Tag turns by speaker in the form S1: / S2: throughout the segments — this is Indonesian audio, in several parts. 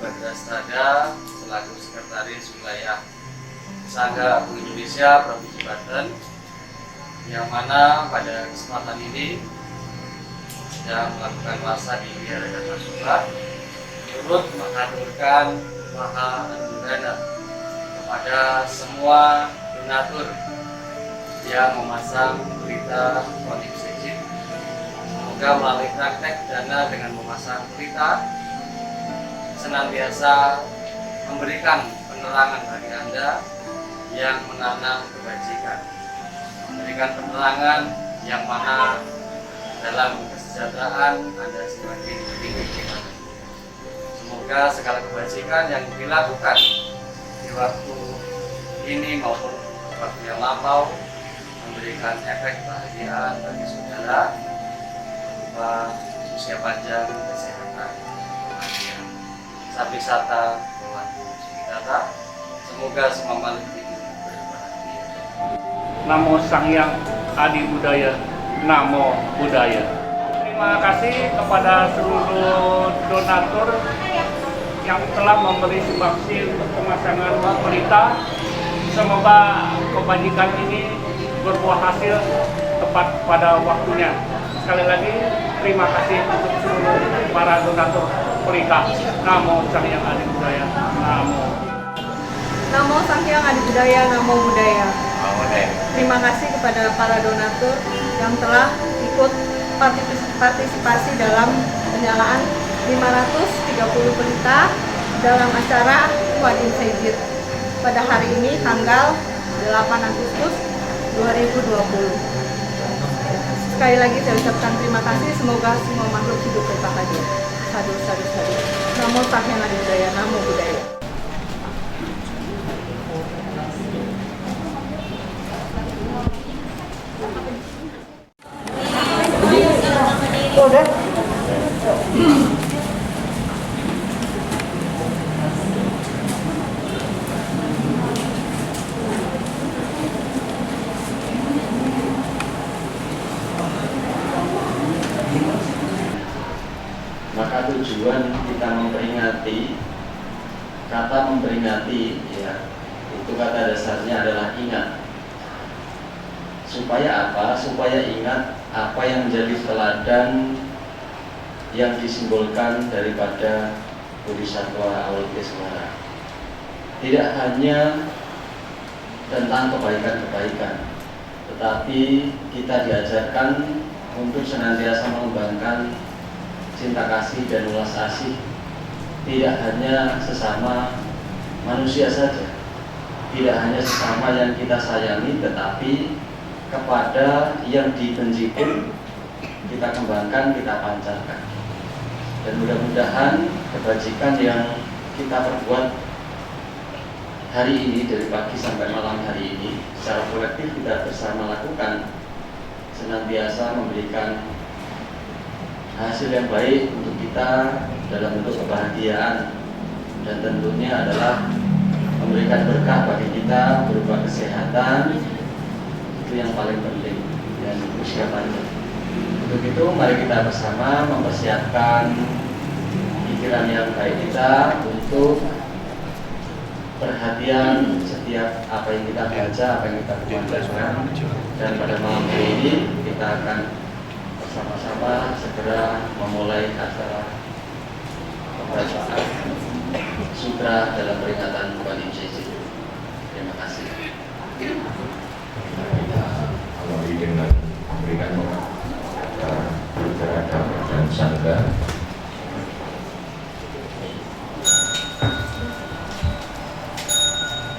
S1: Badra Strada selaku Sekretaris Wilayah Sangga Agung Indonesia Provinsi Banten, yang mana pada kesempatan ini sedang melakukan puasa di Wihara Dharma Sukha, turut mengaturkan maha anugana kepada semua donatur yang memasang berita motif sejid. Semoga melalui praktek dana dengan memasang berita senantiasa memberikan penerangan bagi Anda yang menanam kebajikan, memberikan penerangan yang mana dalam kesejahteraan Anda semakin tinggi. Semoga segala kebajikan yang dilakukan di waktu ini maupun waktu yang lampau memberikan efek kebahagiaan bagi saudara berupa usia panjang, kesehatan, kebahagiaan, sapi-sata, keluarga, kita. Semoga semua makhluk hidup berbahagia.
S2: Namo Sangyang Adi Budaya, Namo Buddhaya. Terima kasih kepada seluruh donatur yang telah memberi sumbangsi untuk pemasangan berita. Semoga kebajikan ini berbuah hasil tepat pada waktunya. Sekali lagi, terima kasih untuk seluruh para donatur berita. Namo Sangyang Adi Budaya,
S3: Namo Sangyang Adi Budaya, Namo Buddhaya. Terima kasih kepada para donatur yang telah ikut partisipasi dalam penyalaan 530 berita dalam acara Wadin Sejid pada hari ini tanggal 8 Agustus 2020. Sekali lagi saya ucapkan terima kasih, semoga semua makhluk hidup berbahagia. Sadu, sadu, sadu. Namo Sangyang Adi Budaya, Namo Buddhaya. Udah.
S1: Maka tujuan kita memperingati, kata memperingati ya, itu kata dasarnya adalah ingat. Supaya apa? Supaya ingat apa yang menjadi teladan yang disimbolkan daripada Bodhisattva Avalokitesvara. Tidak hanya tentang kebaikan-kebaikan, tetapi kita diajarkan untuk senantiasa mengembangkan cinta kasih dan ulas asih, tidak hanya sesama manusia saja, tidak hanya sesama yang kita sayangi, tetapi kepada yang dibenci pun kita kembangkan, kita pancarkan. Dan mudah-mudahan kebajikan yang kita perbuat hari ini, dari pagi sampai malam hari ini, secara kolektif kita bersama lakukan, senantiasa memberikan hasil yang baik untuk kita dalam bentuk kebahagiaan, dan tentunya adalah memberikan berkah bagi kita berupa kesehatan. Itu yang paling penting, dan usia panjang. Untuk itu mari kita bersama mempersiapkan pikiran yang baik kita untuk perhatian setiap apa yang kita baca, apa yang kita kumandangkan. Dan pada malam hari ini kita akan bersama-sama segera memulai acara pembacaan sutra dalam peringatan Wadin Sejid. Terima kasih.
S4: Kita awali dengan memberikan terhadap dan sangga.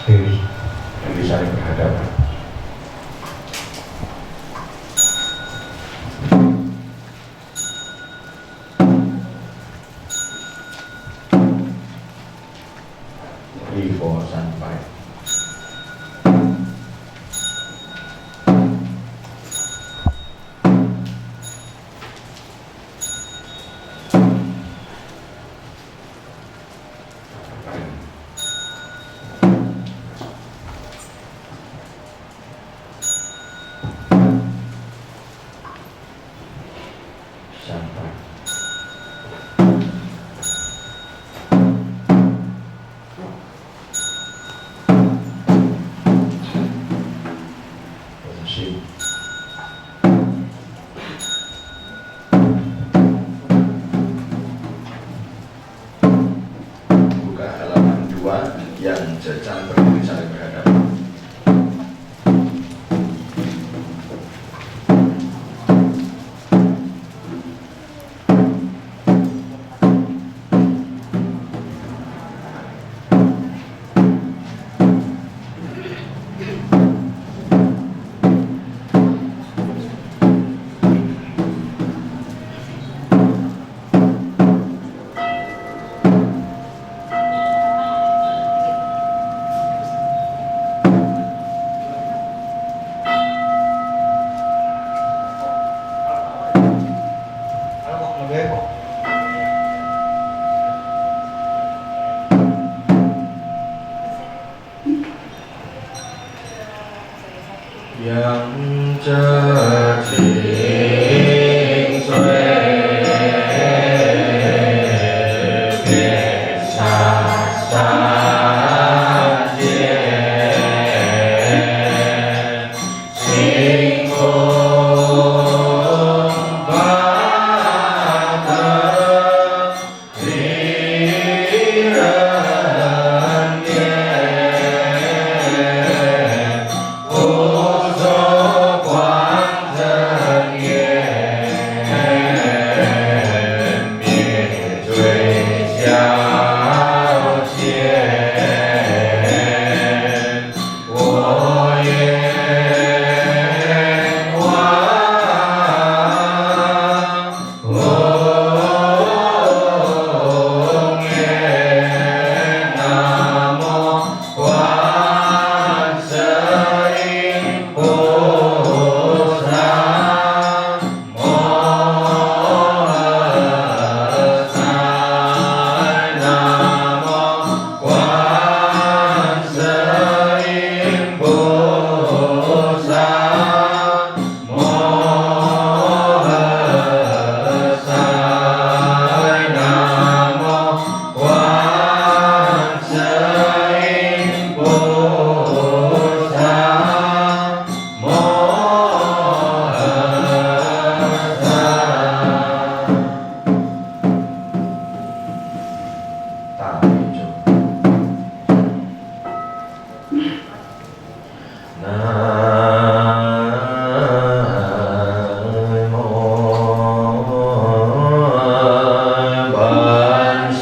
S4: Diri saling berhadapan. Before sampai. Sampai. kedua yang jajan berdiri saling berhadapan. Yang cacing sue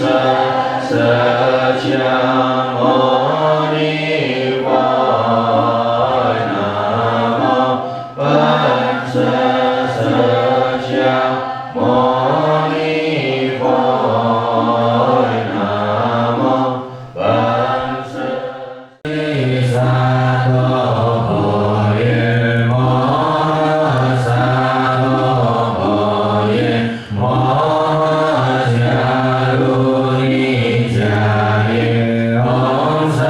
S4: biasa saja singgung bata Om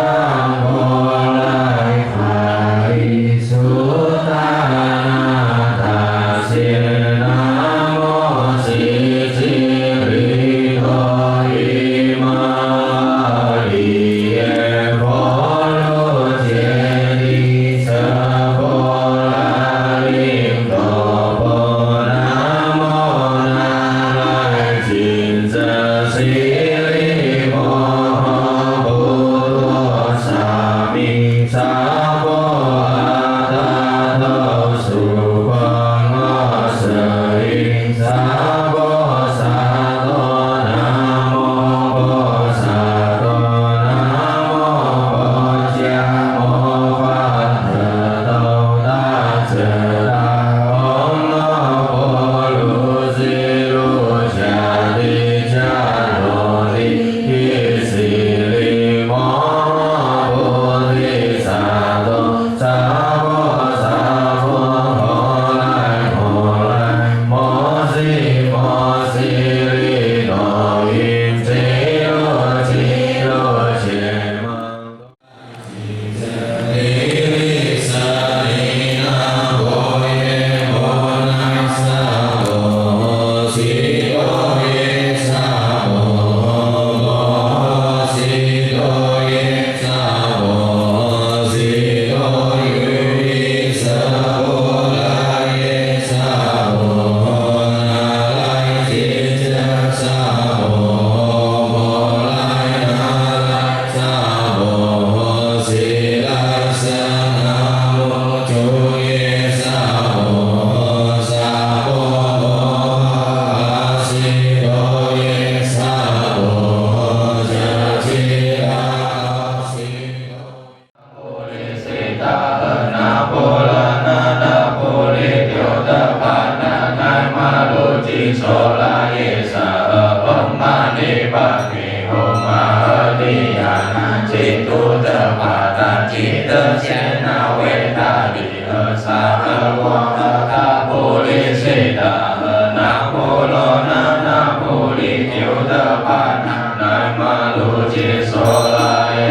S4: 巴达吉德谢那维达里诃萨诃摩诃达婆利悉达诃那婆罗那那婆利丢德巴那那玛卢吉娑拉耶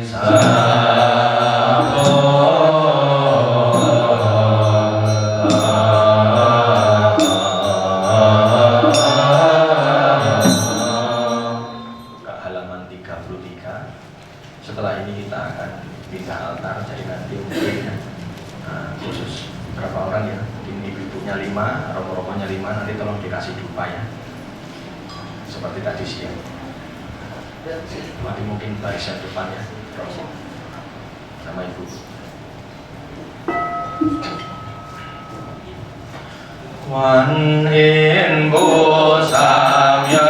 S4: 萨Setelah ini kita akan pindah altar, jadi nanti mungkin khusus berapa orang ya, mungkin ibu-ibunya 5, romo-romonya 5, nanti tolong dikasih dupa ya, seperti tadi siang. Nanti mungkin barisan depan ya, romo sama ibu. Wan in bu samya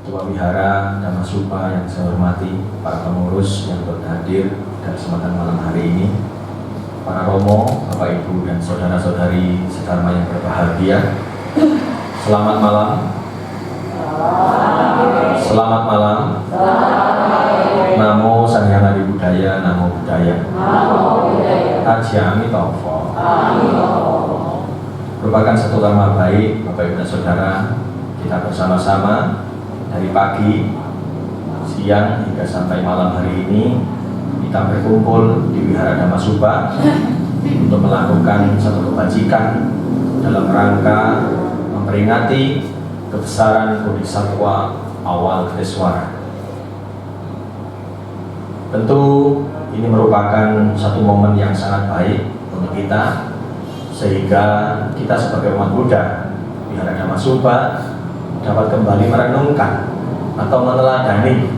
S5: Ketua Wihara Dhammasubha yang saya hormati, para pengurus yang berhadir pada kesempatan malam hari ini, para romo, bapak ibu dan saudara-saudari sedharma yang berbahagia, selamat malam. Selamat malam. Namo Sang Hyang Adi Budaya, Namo Buddhaya. Haji Amitabha. Merupakan satu karma baik, bapak ibu dan saudara, kita bersama-sama dari pagi, siang hingga sampai malam hari ini kita berkumpul di Wihara Dhammasubha untuk melakukan satu kebajikan dalam rangka memperingati kebesaran Bodhisattva Awalokitesvara. Tentu ini merupakan satu momen yang sangat baik untuk kita, sehingga kita sebagai umat Buddha Wihara Dhammasubha dapat kembali merenungkan atau meneladani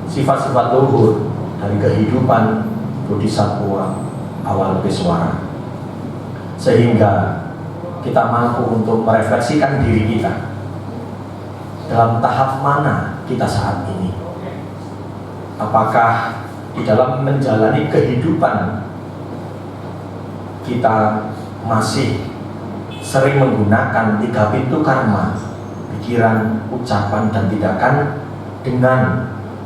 S5: sifat-sifat luhur dari kehidupan Bodhisattva Awalokitesvara, sehingga kita mampu untuk merefleksikan diri kita dalam tahap mana kita saat ini. Apakah di dalam menjalani kehidupan kita masih sering menggunakan 3 pintu karma, pikiran, ucapan, dan tindakan dengan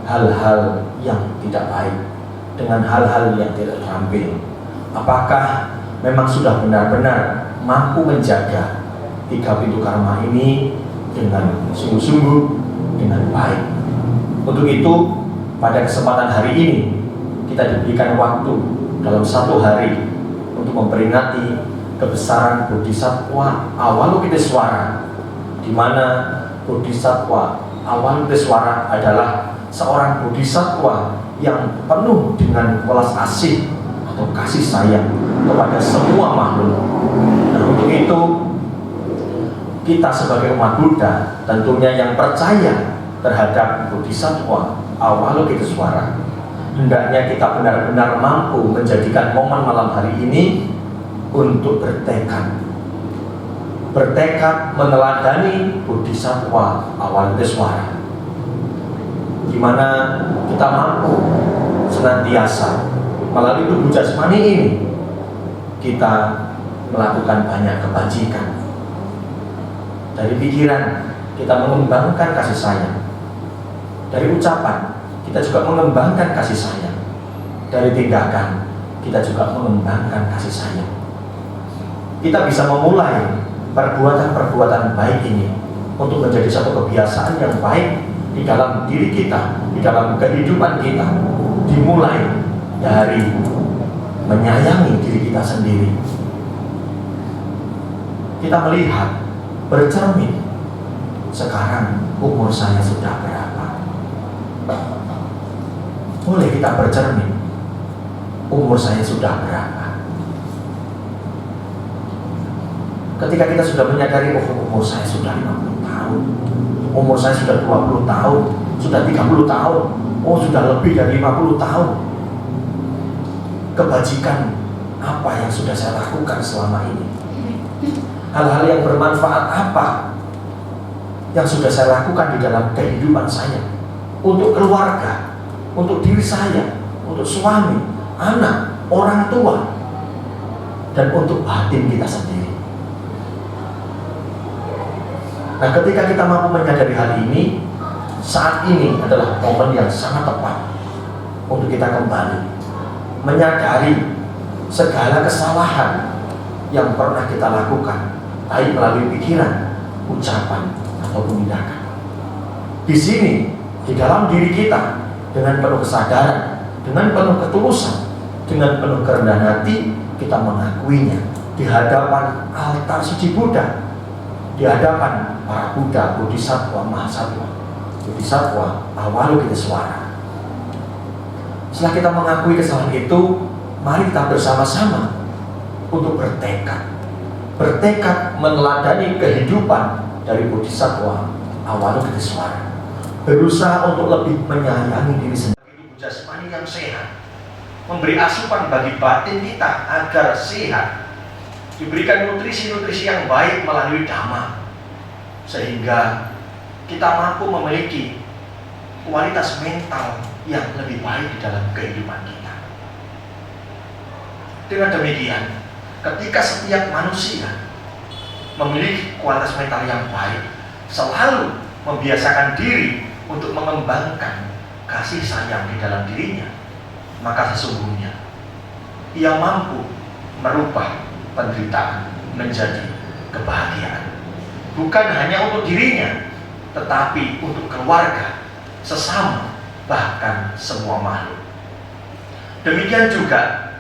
S5: hal-hal yang tidak baik, dengan hal-hal yang tidak terampil? Apakah memang sudah benar-benar mampu menjaga 3 pintu karma ini dengan sungguh-sungguh, dengan baik? Untuk itu, pada kesempatan hari ini kita diberikan waktu dalam 1 hari untuk memperingati kebesaran Bodhisattva Awalokitesvara, di mana Bodhisattva Awalokitesvara adalah seorang bodhisattva yang penuh dengan welas asih atau kasih sayang kepada semua makhluk. Nah, untuk itu kita sebagai umat Buddha tentunya yang percaya terhadap Bodhisattva Awalokitesvara, hendaknya kita benar-benar mampu menjadikan momen malam hari ini untuk bertekad meneladani Bodhisattva Awalokitesvara, di mana kita mampu senantiasa melalui tubuh jasmani ini kita melakukan banyak kebajikan. Dari pikiran kita mengembangkan kasih sayang, dari ucapan kita juga mengembangkan kasih sayang, dari tindakan kita juga mengembangkan kasih sayang. Kita bisa memulai perbuatan-perbuatan baik ini untuk menjadi satu kebiasaan yang baik di dalam diri kita, di dalam kehidupan kita, dimulai dari menyayangi diri kita sendiri. Kita melihat, bercermin, sekarang umur saya sudah berapa? Boleh kita bercermin, umur saya sudah berapa? Ketika kita sudah menyadari, oh, umur saya sudah 50 tahun, umur saya sudah 20 tahun, sudah 30 tahun, oh sudah lebih dari 50 tahun, kebajikan apa yang sudah saya lakukan selama ini? Hal-hal yang bermanfaat apa yang sudah saya lakukan di dalam kehidupan saya, untuk keluarga, untuk diri saya, untuk suami, anak, orang tua, dan untuk batin kita sendiri. Nah, ketika kita mampu menyadari hal ini, saat ini adalah momen yang sangat tepat untuk kita kembali menyadari segala kesalahan yang pernah kita lakukan, baik melalui pikiran, ucapan, ataupun tindakan. Di sini, di dalam diri kita, dengan penuh kesadaran, dengan penuh ketulusan, dengan penuh kerendahan hati, kita mengakuinya di hadapan altar suci Buddha, di hadapan para Buddha, Bodhisattva, Mahasattva, Bodhisattva Awalokitesvara. Setelah kita mengakui kesalahan itu, mari kita bersama-sama untuk bertekad meneladani kehidupan dari Bodhisattva Awalokitesvara, berusaha untuk lebih menyayangi diri sendiri, tubuh jasmani yang sehat, memberi asupan bagi batin kita agar sehat, diberikan nutrisi-nutrisi yang baik melalui Dhamma, sehingga kita mampu memiliki kualitas mental yang lebih baik di dalam kehidupan kita. Dengan demikian, ketika setiap manusia memiliki kualitas mental yang baik, selalu membiasakan diri untuk mengembangkan kasih sayang di dalam dirinya, maka sesungguhnya ia mampu merubah penderitaan menjadi kebahagiaan. Bukan hanya untuk dirinya, tetapi untuk keluarga, sesama, bahkan semua makhluk. Demikian juga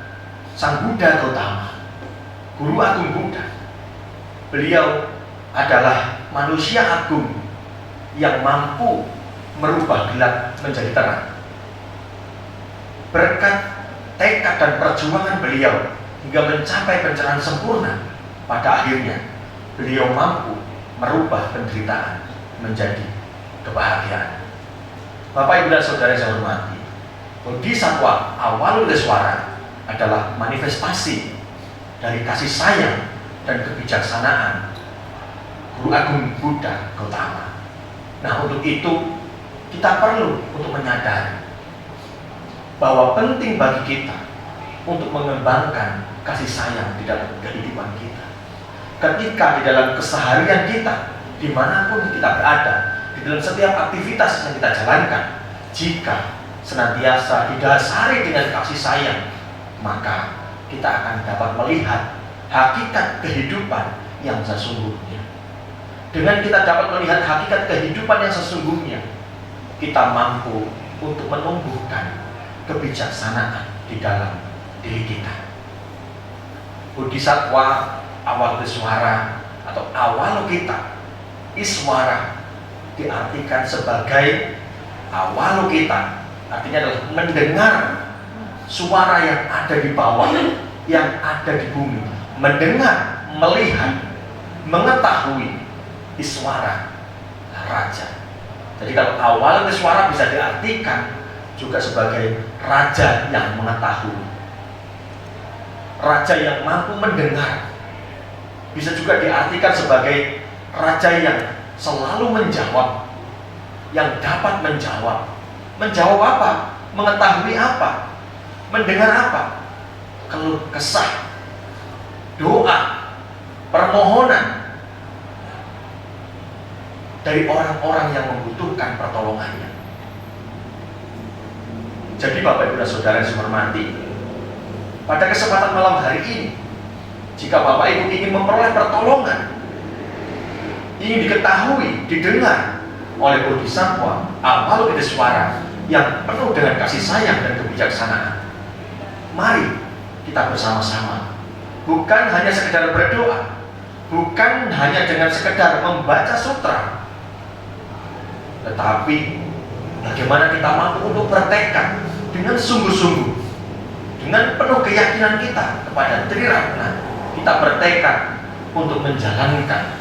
S5: Sang Buddha Gautama, Guru Agung Buddha. Beliau adalah manusia agung yang mampu merubah gelap menjadi terang. Berkat tekad dan perjuangan beliau hingga mencapai pencerahan sempurna, pada akhirnya beliau mampu merubah penderitaan menjadi kebahagiaan. Bapak, Ibu, dan Saudara yang saya hormati, Bodhisattva Awalokitesvara adalah manifestasi dari kasih sayang dan kebijaksanaan Guru Agung Buddha Gautama. Nah, untuk itu kita perlu untuk menyadari bahwa penting bagi kita untuk mengembangkan kasih sayang di dalam kehidupan kita. Ketika di dalam keseharian kita, dimanapun kita berada, di dalam setiap aktivitas yang kita jalankan, jika senantiasa didasari dengan kasih sayang, maka kita akan dapat melihat hakikat kehidupan yang sesungguhnya. Dengan kita dapat melihat hakikat kehidupan yang sesungguhnya, kita mampu untuk menumbuhkan kebijaksanaan di dalam diri kita. Bodhisattva Awalokitesvara atau Awalokita Iswara diartikan sebagai Awalokita, artinya adalah mendengar suara yang ada di bawah, yang ada di bumi, mendengar, melihat, mengetahui. Iswara, raja. Jadi kalau Awalokitesvara bisa diartikan juga sebagai raja yang mengetahui, raja yang mampu mendengar. Bisa juga diartikan sebagai raja yang selalu menjawab, yang dapat menjawab. Menjawab apa? Mengetahui apa? Mendengar apa? Keluh kesah, doa, permohonan dari orang-orang yang membutuhkan pertolongannya. Jadi Bapak, Ibu, dan Saudara yang saya hormati, pada kesempatan malam hari ini, jika Bapak Ibu ingin memperoleh pertolongan, ingin diketahui, didengar oleh Bodhisattva Awalokitesvara yang penuh dengan kasih sayang dan kebijaksanaan, mari kita bersama-sama, bukan hanya sekedar berdoa, bukan hanya dengan sekedar membaca sutra, tetapi bagaimana kita mampu untuk bertekad dengan sungguh-sungguh, dengan penuh keyakinan kita kepada Triratna. Kita bertekad untuk menjalankan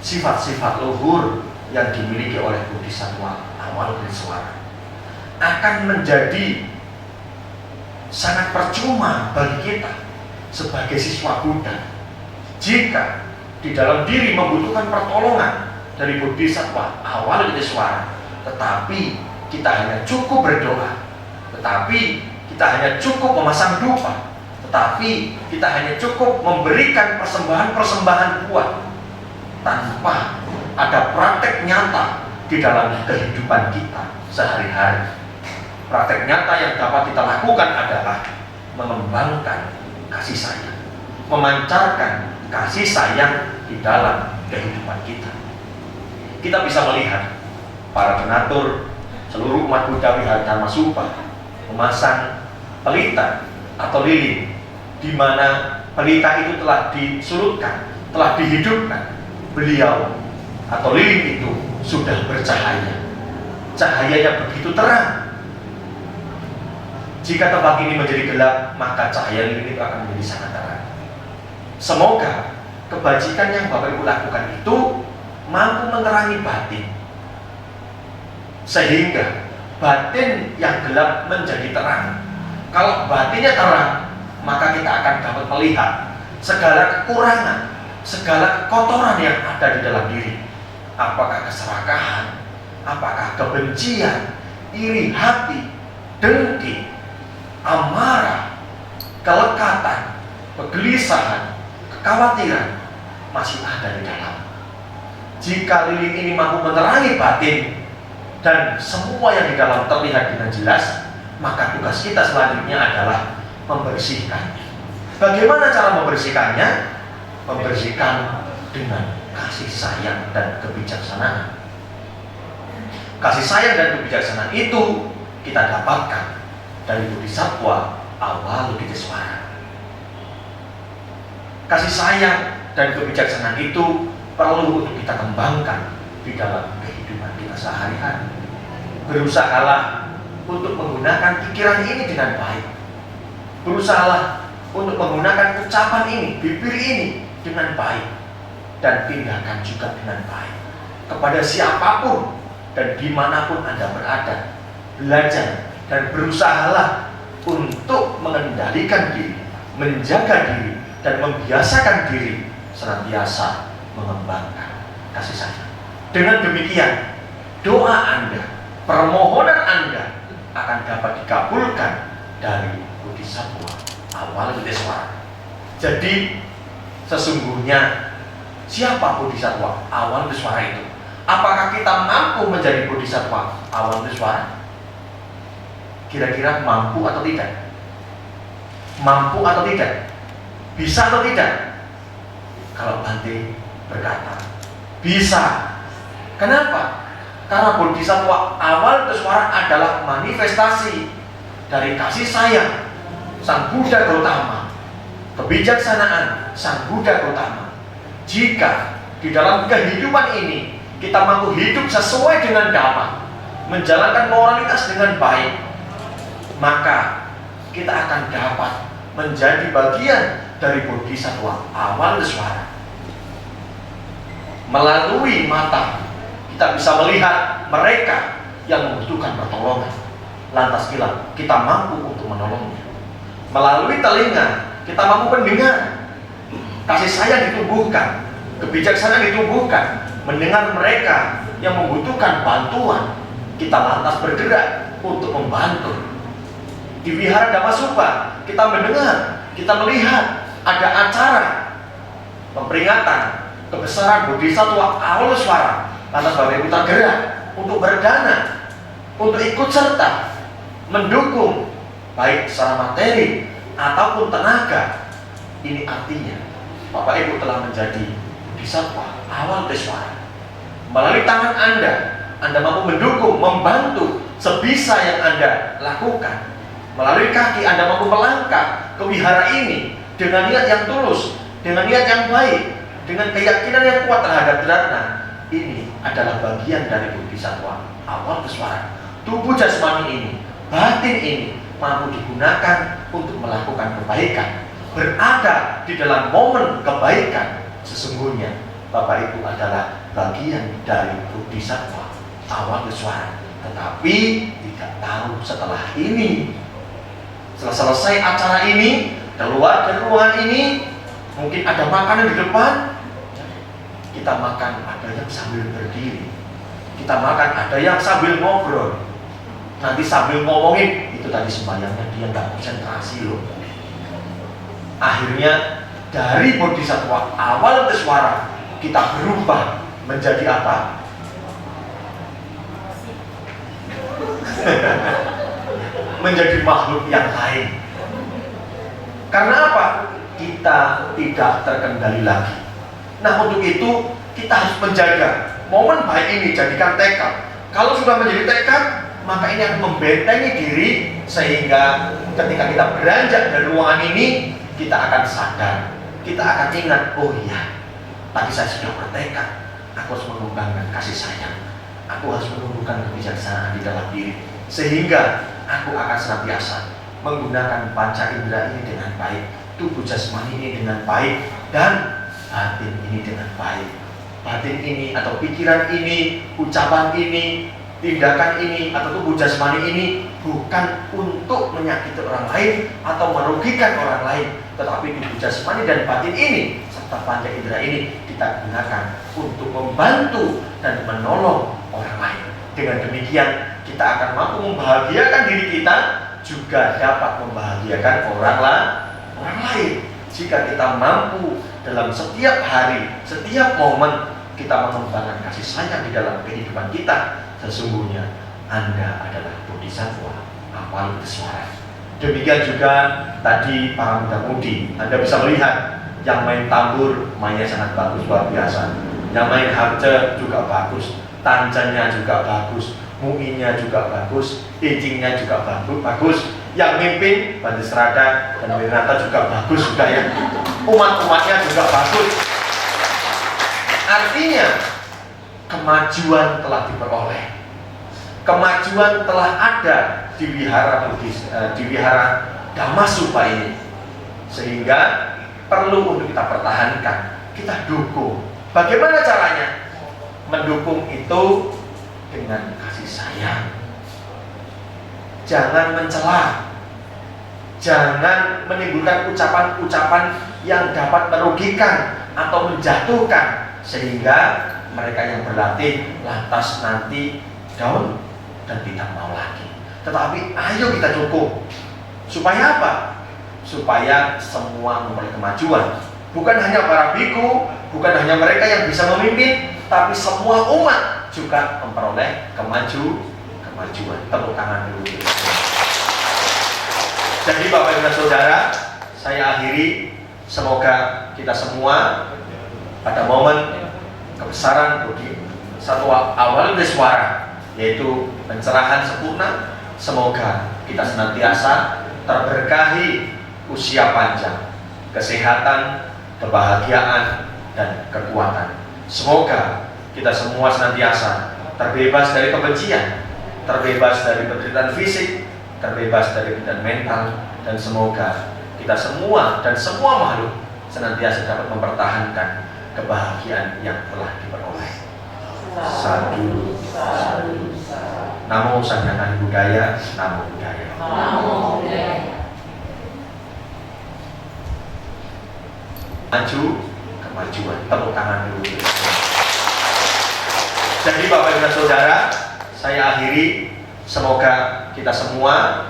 S5: sifat-sifat luhur yang dimiliki oleh Bodhisattva Awalokitesvara. Akan menjadi sangat percuma bagi kita sebagai siswa Buddha jika di dalam diri membutuhkan pertolongan dari Bodhisattva Awalokitesvara, tetapi kita hanya cukup berdoa, tetapi kita hanya cukup memasang dupa, tetapi kita hanya cukup memberikan persembahan-persembahan buah tanpa ada praktek nyata di dalam kehidupan kita sehari-hari. Praktek nyata yang dapat kita lakukan adalah mengembangkan kasih sayang, memancarkan kasih sayang di dalam kehidupan kita. Kita bisa melihat para donatur seluruh umat Buddha Wihara Dharmasubha memasang pelita atau lilin, di mana pelita itu telah disurutkan, telah dihidupkan. Beliau atau lilin itu sudah bercahaya, cahayanya begitu terang. Jika tempat ini menjadi gelap, maka cahaya lilin itu akan menjadi sangat terang. Semoga kebajikan yang Bapak Ibu lakukan itu mampu menerangi batin, sehingga batin yang gelap menjadi terang. Kalau batinnya terang, maka kita akan dapat melihat segala kekurangan, segala kekotoran yang ada di dalam diri. apakah keserakahan, apakah kebencian, iri hati, dengki, amarah, kelekatan, kegelisahan, kekhawatiran masih ada di dalam. Jika lilin ini mampu menerangi batin dan semua yang di dalam terlihat dengan jelas, maka tugas kita selanjutnya adalah membersihkannya. Bagaimana cara membersihkannya? Membersihkan dengan kasih sayang dan kebijaksanaan. Kasih sayang dan kebijaksanaan itu kita dapatkan dari Bodhisattva Avalokitesvara. Kasih sayang dan kebijaksanaan itu perlu untuk kita kembangkan di dalam kehidupan kita sehari-hari. Berusahalah untuk menggunakan pikiran ini dengan baik. Berusahalah untuk menggunakan ucapan ini, bibir ini dengan baik, dan tindakan juga dengan baik kepada siapapun dan dimanapun Anda berada. Belajar dan berusahalah untuk mengendalikan diri, menjaga diri, dan membiasakan diri senantiasa mengembangkan kasih sayang. Dengan demikian, doa Anda, permohonan Anda akan dapat dikabulkan dari Bodhisattva Avalokitesvara. Jadi sesungguhnya siapa Bodhisattva Avalokitesvara itu? Apakah kita mampu menjadi Bodhisattva Avalokitesvara? Kira-kira mampu atau tidak? Mampu atau tidak? Bisa atau tidak? Kalau Bante berkata, bisa. Kenapa? Karena Bodhisattva Avalokitesvara adalah manifestasi dari kasih sayang Sang Buddha Gautama, kebijaksanaan Sang Buddha Gautama. Jika di dalam kehidupan ini kita mampu hidup sesuai dengan Dhamma, menjalankan moralitas dengan baik, maka kita akan dapat menjadi bagian dari Bodhisattva Avalokitesvara. Melalui mata kita bisa melihat mereka yang membutuhkan pertolongan, lantas kita mampu untuk menolongnya. Melalui telinga kita mampu mendengar, kasih sayang ditumbuhkan, kebijaksanaan ditumbuhkan, mendengar mereka yang membutuhkan bantuan, kita lantas bergerak untuk membantu. Di Wihara Dhammasupha kita mendengar, kita melihat ada acara peringatan kebesaran Bodhisattva Avalokitesvara, lantas Bapak Ibu tergerak untuk berdana, untuk ikut serta mendukung baik secara materi ataupun tenaga. Ini artinya Bapak Ibu telah menjadi Bodhisattva Avalokitesvara. Melalui tangan Anda mampu mendukung, membantu sebisa yang Anda lakukan. Melalui kaki Anda mampu melangkah ke wihara ini dengan niat yang tulus, dengan niat yang baik, dengan keyakinan yang kuat terhadap Dratna. Ini adalah bagian dari Bodhisattva Avalokitesvara. Tubuh jasmani ini, batin ini mampu digunakan untuk melakukan kebaikan, berada di dalam momen kebaikan. Sesungguhnya Bapak Ibu adalah bagian dari Bodhisattva Avalokitesvara, tetapi tidak tahu setelah ini, setelah selesai acara ini, keluar dari ruangan ini, mungkin ada makanan di depan, kita makan, ada yang sambil berdiri, kita makan, ada yang sambil ngobrol, nanti sambil ngomongin, itu tadi sembahyangnya dia nggak konsentrasi loh. Akhirnya dari Bodhisattva Avalokitesvara kita berubah menjadi apa? Menjadi makhluk yang lain. Karena apa? Kita tidak terkendali lagi. Nah, untuk itu kita harus menjaga momen baik ini, jadikan tekad. Kalau sudah menjadi tekad, maka ini akan membentengi diri, sehingga ketika kita beranjak dari ruangan ini, kita akan sadar, kita akan ingat, oh iya, tadi saya sudah bertekad, aku harus mengembangkan kasih sayang, aku harus menumbuhkan kebijaksanaan di dalam diri, sehingga aku akan senantiasa menggunakan panca indera ini dengan baik, tubuh jasmani ini dengan baik, dan batin ini dengan baik. Batin ini atau pikiran ini, ucapan ini, tindakan ini atau tubuh jasmani ini bukan untuk menyakiti orang lain atau merugikan orang lain, tetapi tubuh jasmani dan batin ini serta panca indera ini kita gunakan untuk membantu dan menolong orang lain. Dengan demikian kita akan mampu membahagiakan diri kita, juga dapat membahagiakan orang lain. Jika kita mampu dalam setiap hari, setiap momen kita mengembangkan kasih sayang di dalam kehidupan kita, sesungguhnya Anda adalah bodhisattva awal bersuara. Demikian juga tadi para muda-mudi, Anda bisa melihat yang main tambur mainnya sangat bagus, luar biasa. Yang main harce juga bagus, tanjannya juga bagus, muinnya juga bagus, ijingnya juga bagus. Yang mimpin Bante Serada dan Wiranata juga bagus juga ya. Umat-umatnya juga bagus. Artinya kemajuan telah diperoleh. Kemajuan telah ada di wihara Dhammasupha ini, sehingga perlu untuk kita pertahankan, kita dukung. Bagaimana caranya? Mendukung itu dengan kasih sayang. Jangan mencela, jangan menimbulkan ucapan-ucapan yang dapat merugikan atau menjatuhkan, sehingga mereka yang berlatih lantas nanti down dan tidak mau lagi. Tetapi ayo kita dukung. Supaya apa? Supaya semua memperoleh kemajuan. Bukan hanya para biku, bukan hanya mereka yang bisa memimpin, tapi semua umat juga memperoleh kemajuan. Tepuk tangan dulu. Jadi Bapak Ibu dan Saudara, saya akhiri. Semoga kita semua pada momen kebesaran Bodhisattva awal Deswara, yaitu pencerahan sempurna, semoga kita senantiasa terberkahi usia panjang, kesehatan, kebahagiaan, dan kekuatan. Semoga kita semua senantiasa terbebas dari kebencian, terbebas dari penderitaan fisik, terbebas dari penderitaan mental, dan semoga kita semua dan semua makhluk senantiasa dapat mempertahankan kebahagiaan yang telah diperoleh. Sadu, sadu. Namo Sakyata Budaya, Namo Buddhaya.
S4: Namo Buddhaya.
S5: Maju, kemajuan. Tepuk tangan dulu. Jadi Bapak Ibu dan Saudara, saya akhiri. Semoga kita semua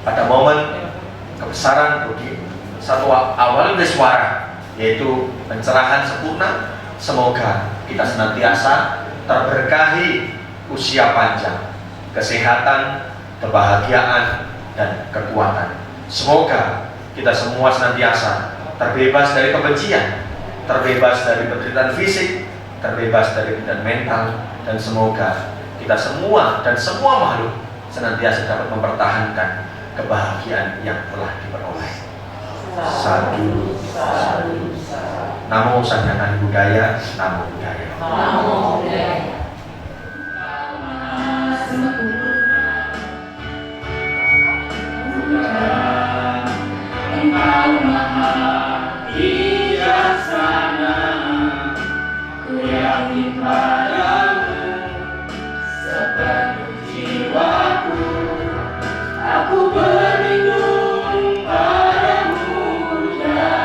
S5: pada momen kebesaran Bodhisattva awal Deswara, yaitu pencerahan sempurna, semoga kita senantiasa terberkahi usia panjang, kesehatan, kebahagiaan, dan kekuatan. Semoga kita semua senantiasa terbebas dari kebencian, terbebas dari penderitaan fisik, terbebas dari penderitaan mental, dan semoga kita semua dan semua makhluk senantiasa dapat mempertahankan kebahagiaan yang telah diperoleh. Sadu, sadu. Namo Sakyata Budaya, Namo Buddhaya.
S4: Namo Buddhaya. Engkau maha bijaksana, ku yakin padamu sepenuh jiwaku, aku berlindung padamu Buddha.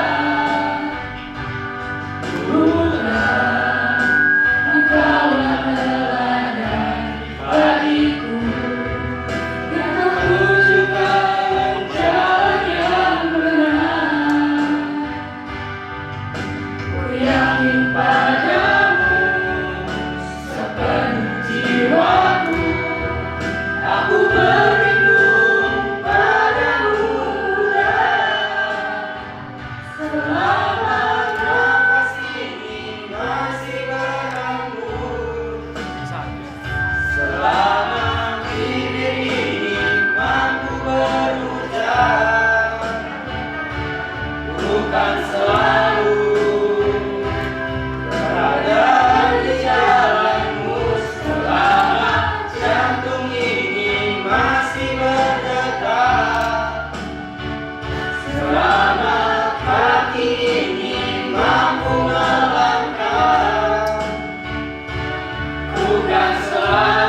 S4: Buddha, engkaulah teladan bagiku, yang menunjukkan jalan yang benar. Ku yakin padamu sepenuh jiwaku, aku berlindung padamu Buddha. Selama nafas ini masih beranggur, selama bibir ini mampu berucap, bukan selalu berada di jalanmu. Selama jantung ini masih berdetak, selama kaki ini mampu melangkah, bukan selalu